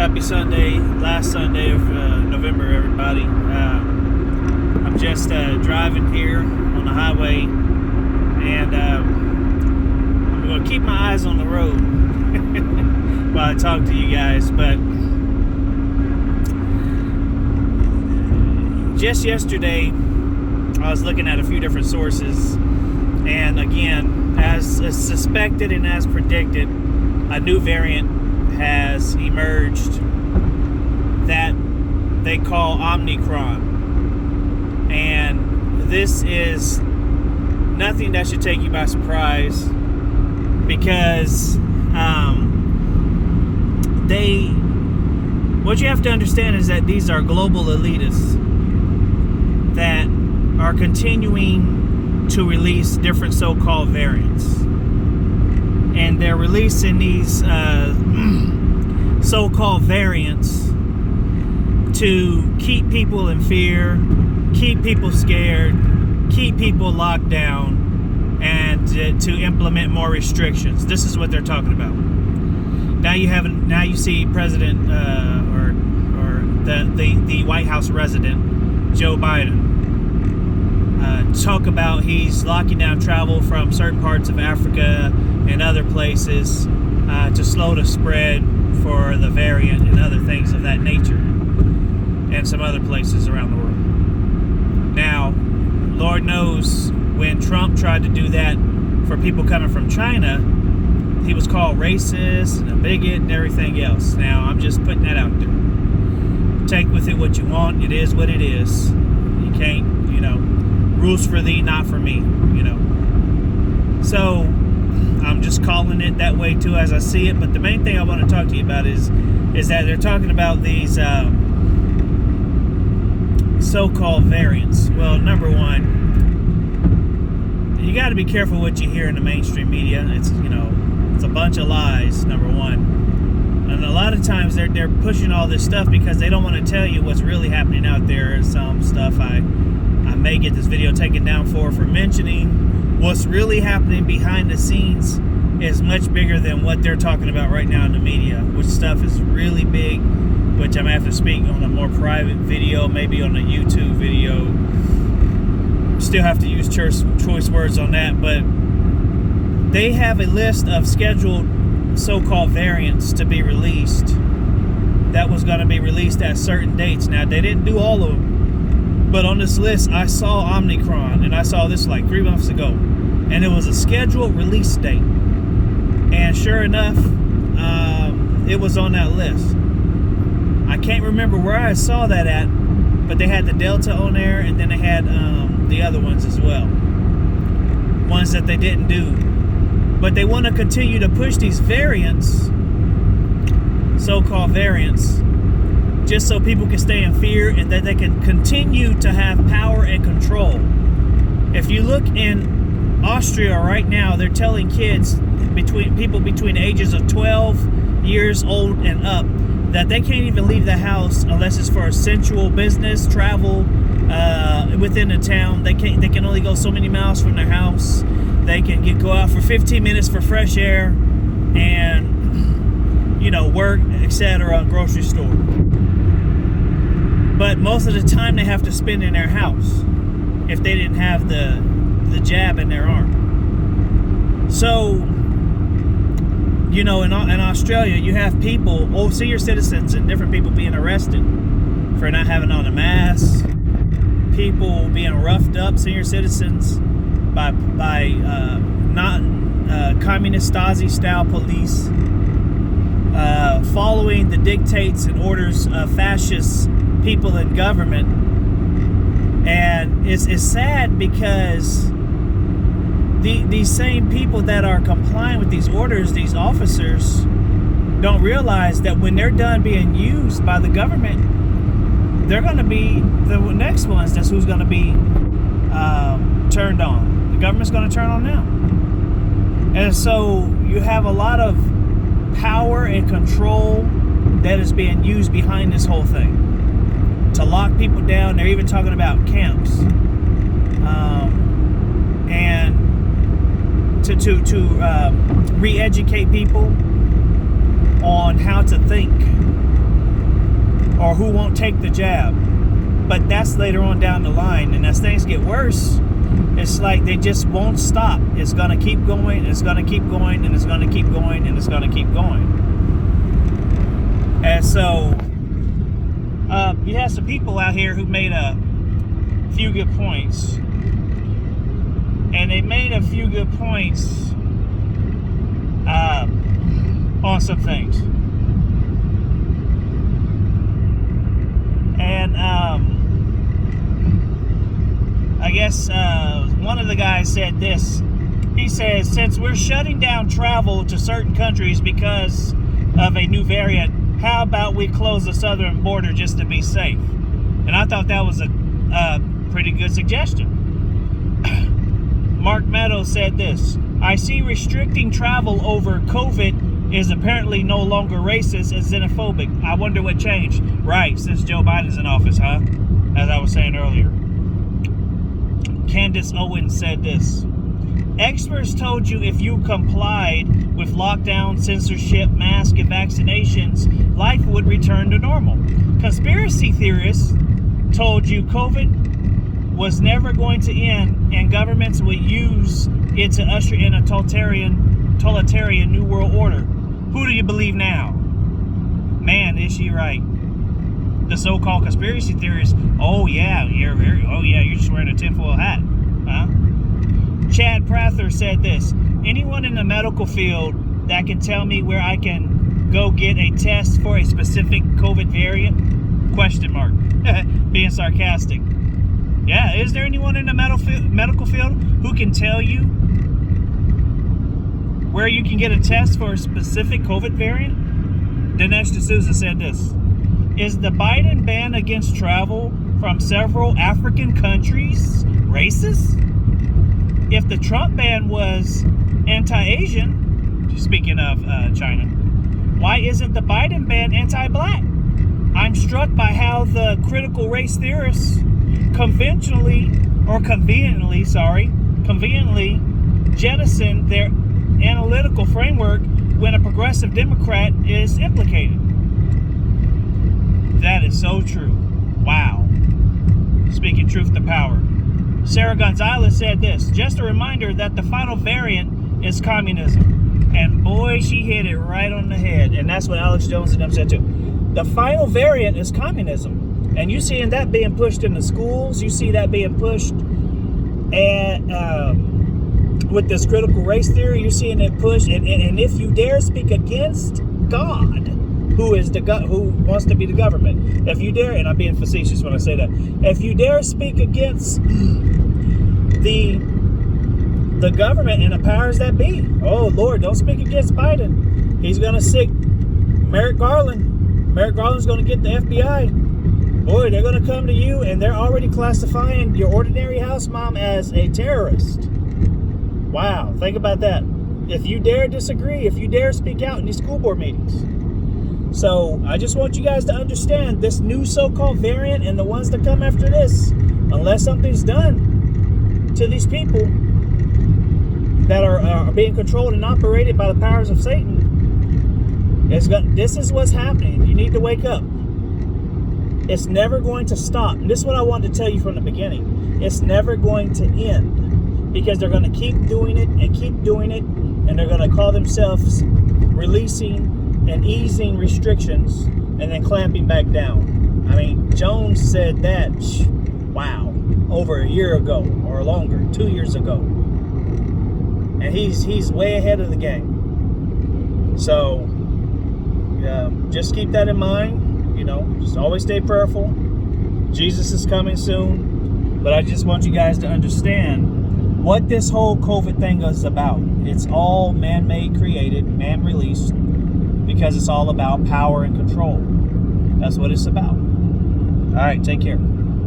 Happy Sunday, last Sunday of November, everybody. I'm just driving here on the highway, and I'm going to keep my eyes on the road while I talk to you guys. But just yesterday, I was looking at a few different sources, and again, as suspected and as predicted, a new variant has emerged that they call Omnicron, and this is nothing that should take you by surprise, because what you have to understand is that these are global elitists that are continuing to release different so-called variants. And they're releasing these so-called variants to keep people in fear, keep people scared, keep people locked down, and to implement more restrictions. This is what they're talking about. Now you see President or the White House resident, Joe Biden, talk about he's locking down travel from certain parts of Africa and other places to slow the spread for the variant and other things of that nature, and some other places around the world. Now, Lord knows, when Trump tried to do that for people coming from China, he was called racist and a bigot and everything else. Now, I'm just putting that out there. Take with it what you want. It is what it is. You can't, rules for thee, not for me, So, I'm just calling it that way too as I see it. But the main thing I want to talk to you about is that they're talking about these so-called variants. Well, number one, you got to be careful what you hear in the mainstream media. It's a bunch of lies, number one. And a lot of times they're pushing all this stuff because they don't want to tell you what's really happening out there. Some stuff I may get this video taken down for mentioning. What's really happening behind the scenes is much bigger than what they're talking about right now in the media, which stuff is really big, which I'm going to have to speak on a more private video, maybe on a YouTube video. Still have to use choice words on that, but they have a list of scheduled so-called variants to be released that was going to be released at certain dates. Now, they didn't do all of them, but on this list, I saw Omnicron, and I saw this like 3 months ago, and it was a scheduled release date. And sure enough, it was on that list. I can't remember where I saw that at, but they had the Delta on there, and then they had the other ones as well. Ones that they didn't do. But they want to continue to push these variants, so-called variants, just so people can stay in fear and that they can continue to have power and control. If you look in Austria right now, they're telling kids, people between the ages of 12 years old and up, that they can't even leave the house unless it's for essential business, travel within the town. They can only go so many miles from their house. They can go out for 15 minutes for fresh air and work, etc., grocery store. But most of the time they have to spend in their house if they didn't have the jab in their arm. So, in Australia, you have people, senior citizens and different people being arrested for not having on a mask, people being roughed up, senior citizens, by not communist Stasi-style police, following the dictates and orders of fascist people in government. And it's sad because these same people that are complying with these orders, these officers, don't realize that when they're done being used by the government, they're going to be the next ones. That's who's going to be turned on. The government's going to turn on them. And so you have a lot of power and control that is being used behind this whole thing to lock people down. They're even talking about camps, and to re-educate people on how to think or who won't take the jab. But that's later on down the line. And as things get worse, it's like they just won't stop. It's going to keep going, it's going to keep going, and it's going to keep going, and it's going to keep going. And so you have some people out here who made a few good points. And they made a few good points on some things. And I guess one of the guys said this. He says, since we're shutting down travel to certain countries because of a new variant, how about we close the southern border just to be safe? And I thought that was a pretty good suggestion. Mark Meadows said this. I see restricting travel over COVID is apparently no longer racist and xenophobic. I wonder what changed. Right, since Joe Biden's in office, huh? As I was saying earlier. Candace Owens said this. Experts told you if you complied with lockdown, censorship, mask, and vaccinations, life would return to normal. Conspiracy theorists told you COVID was never going to end and governments would use it to usher in a totalitarian new world order. Who do you believe now? Man, is she right? The so-called conspiracy theorists, oh yeah, you're just wearing a tinfoil hat, huh? Chad Prather said this. Anyone in the medical field that can tell me where I can go get a test for a specific COVID variant? Question mark. Being sarcastic. Yeah, is there anyone in the medical field who can tell you where you can get a test for a specific COVID variant? Dinesh D'Souza said this. Is the Biden ban against travel from several African countries racist? If the Trump ban was anti-Asian, speaking of China, why isn't the Biden ban anti-black? I'm struck by how the critical race theorists conveniently jettison their analytical framework when a progressive Democrat is implicated. That is so true. Wow. Speaking truth to power. Sarah Gonzalez said this. Just a reminder that the final variant is communism. And boy, she hit it right on the head. And that's what Alex Jones and them said too. The final variant is communism. And you seeing that being pushed in the schools. You see that being pushed with this critical race theory. You're seeing it pushed. And if you dare speak against God, who wants to be the government, if you dare, and I'm being facetious when I say that, if you dare speak against the government and the powers that be, oh Lord, don't speak against Biden. He's gonna sick Merrick Garland. Merrick Garland's gonna get the FBI. Boy, they're gonna come to you, and they're already classifying your ordinary house mom as a terrorist. Wow, think about that. If you dare disagree, if you dare speak out in these school board meetings. So I just want you guys to understand this new so-called variant and the ones that come after this, unless something's done to these people that are being controlled and operated by the powers of Satan, this is what's happening. You need to wake up. It's never going to stop. And this is what I wanted to tell you from the beginning. It's never going to end because they're going to keep doing it and keep doing it, and they're going to call themselves releasing and easing restrictions and then clamping back down. I mean, Jones said that, wow, over a year ago or longer, 2 years ago. And he's way ahead of the game. So, just keep that in mind. You know, just always stay prayerful. Jesus is coming soon. But I just want you guys to understand what this whole COVID thing is about. It's all man-made, created, man-released, because it's all about power and control. That's what it's about. All right, take care.